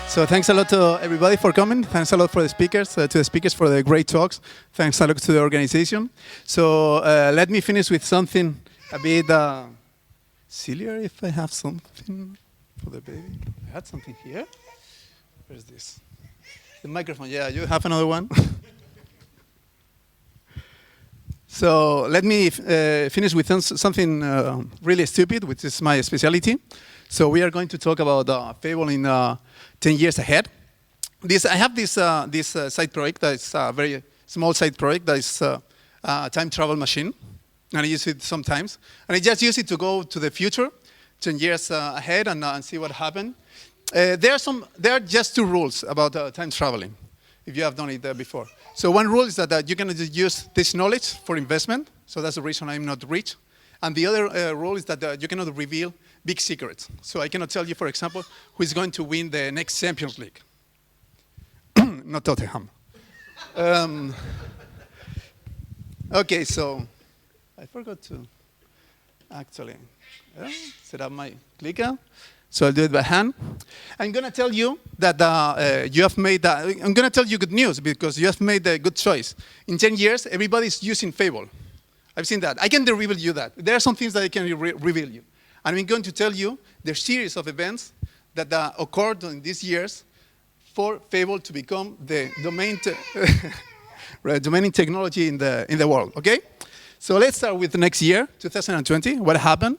So thanks a lot to everybody for coming. Thanks a lot for the speakers, to the speakers for the great talks. Thanks a lot to the organization. So let me finish with something a bit sillier, if I have something for the baby. I had something here. Where's this? The microphone. Yeah, you have another one. So let me finish with something really stupid, which is my specialty. So we are going to talk about Fable in 10 years ahead. I have this side project that is a very small side project that is a time travel machine, and I use it sometimes. And I just use it to go to the future, 10 years ahead, and see what happened. There are just two rules about time traveling, if you have done it before. So one rule is that you can use this knowledge for investment. So that's the reason I'm not rich. And the other rule is that you cannot reveal big secrets. So I cannot tell you, for example, who is going to win the next Champions League. Not Tottenham. Okay, so I forgot to actually set up my clicker. So I'll do it by hand. I'm going to tell you that you have made, I'm going to tell you good news because you have made a good choice. In 10 years, everybody's using Fable. I've seen that. I can reveal you that. There are some things that I can reveal you. And I'm going to tell you the series of events that occurred in these years for Fable to become the domain, domain technology in the world, okay? So let's start with the next year, 2020. What happened?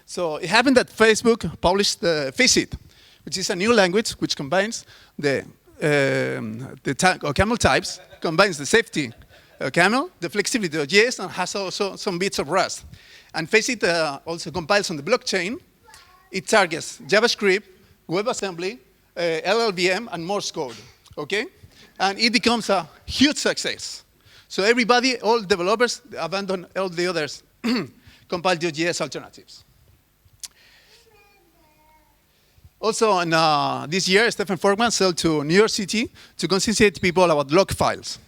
So it happened that Facebook published Faceit, which is a new language which combines the camel types, combines the safety camel, the flexibility of JS, and has also some bits of Rust. And Faceit also compiles on the blockchain. It targets JavaScript, WebAssembly, LLVM, and Morse code, okay? And it becomes a huge success. So everybody, all developers, abandon all the others compiled JS alternatives. Also, in, this year, Stephen Forkman sold to New York City to conscientiate people about log files.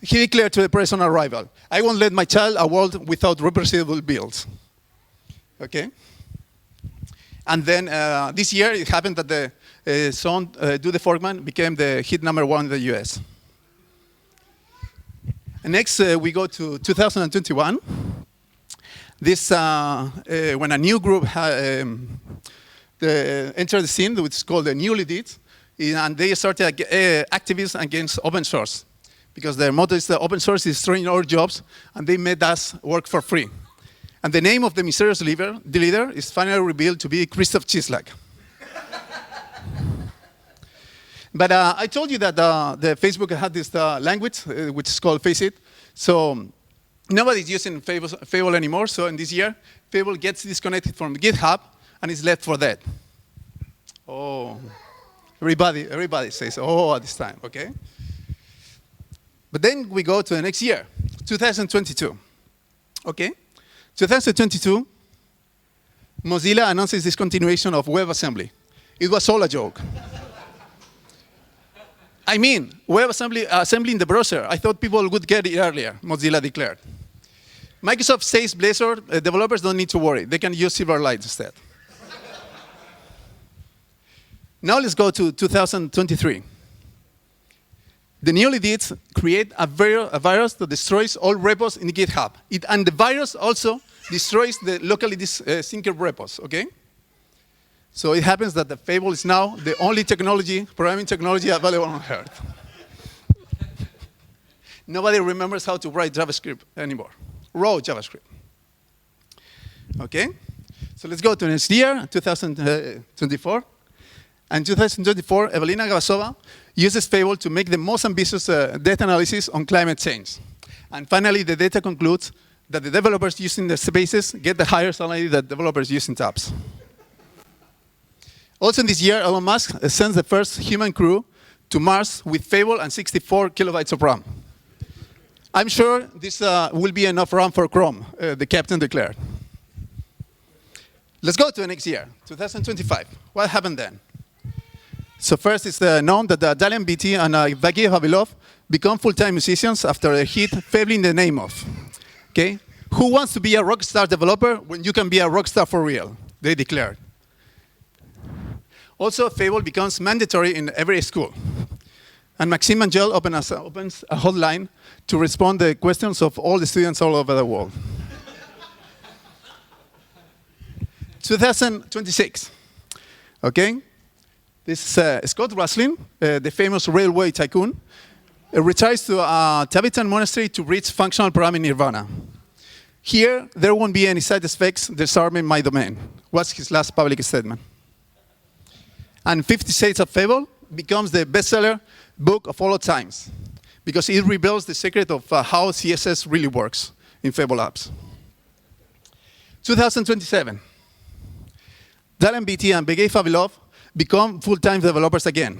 He declared to the press on arrival, I won't let my child a world without reproducible builds. Okay? And then this year, it happened that the song, Do the Forkman, became the hit #1 in the US. And next, we go to 2021. This, when a new group entered the scene, which is called the Neoluddites, and they started activism against open source. Because their motto is that open source is destroying our jobs, and they made us work for free. And the name of the mysterious leader is finally revealed to be Christoph Cieslak. But I told you that the Facebook had this language, which is called Faceit. So nobody's using Fable anymore. So in this year, Fable gets disconnected from GitHub, and is left for dead. Oh, everybody says, oh, at this time, okay? But then we go to the next year, 2022. Okay? 2022, Mozilla announces discontinuation of WebAssembly. It was all a joke. I mean, WebAssembly in the browser. I thought people would get it earlier, Mozilla declared. Microsoft says Blazor developers don't need to worry. They can use Silverlight instead. Now let's go to 2023. The Neoluddites create a virus that destroys all repos in GitHub. And the virus also destroys the locally synced repos, okay? So it happens that the Fable is now the only programming technology available on Earth. Nobody remembers how to write JavaScript anymore. Raw JavaScript. Okay? So let's go to next year, 2024. And 2024, Evelina Gavasova uses Fable to make the most ambitious data analysis on climate change. And finally, the data concludes that the developers using the spaces get the higher salary that developers using tabs. Also in this year, Elon Musk sends the first human crew to Mars with Fable and 64 kilobytes of RAM. I'm sure this will be enough RAM for Chrome, the captain declared. Let's go to the next year, 2025. What happened then? So first, it's known that Dalian Beatty and Vagiy Vavilov become full-time musicians after a hit Fable in the Name of. Okay? Who wants to be a rockstar developer when you can be a rockstar for real? They declared. Also, Fable becomes mandatory in every school. And Maxime Angel opens a hotline to respond to the questions of all the students all over the world. 2026, okay? This is Scott Ruslin, the famous railway tycoon, retires to a Tibetan monastery to reach functional programming nirvana. Here, there won't be any side effects disarming my domain, was his last public statement. And 50 Shades of Fable becomes the bestseller book of all times, because it reveals the secret of how CSS really works in Fable apps. 2027. Dylan Beatty and Begay Favilov become full-time developers again.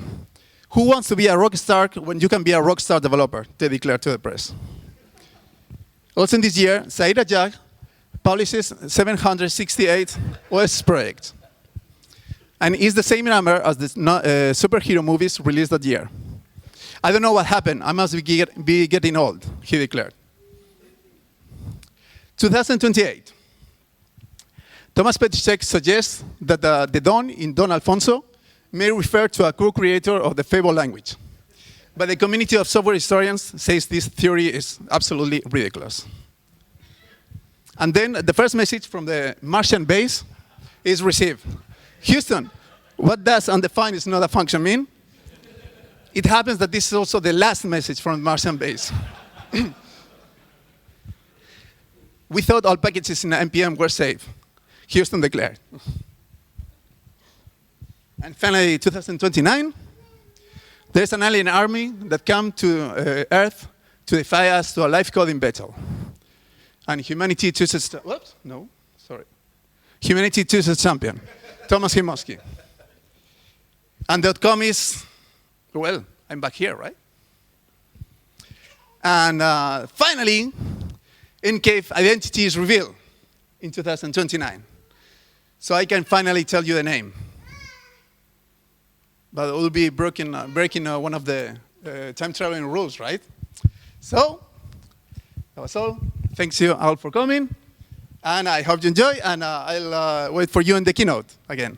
Who wants to be a rock star when you can be a rock star developer? They declare to the press. Also in this year, Saida Jag publishes 768 OS projects. And is the same number as the superhero movies released that year. I don't know what happened. I must be getting old, he declared. 2028. Thomas Petitschek suggests that the Don in Don Alfonso may refer to a co-creator of the Fable language. But the community of software historians says this theory is absolutely ridiculous. And then the first message from the Martian base is received. Houston, what does undefined is not a function mean? It happens that this is also the last message from the Martian base. We thought all packages in NPM were safe. Houston declared. And finally, 2029, there's an alien army that come to Earth to defy us to a live coding battle. And humanity chooses, whoops, no, sorry. Humanity chooses champion, Thomas Himosky. And the outcome is, well, I'm back here, right? And finally, in-cave identity is revealed in 2029. So I can finally tell you the name. But it will be breaking one of the time-traveling rules, right? So, that was all. Thanks you all for coming. And I hope you enjoy, and I'll wait for you in the keynote again.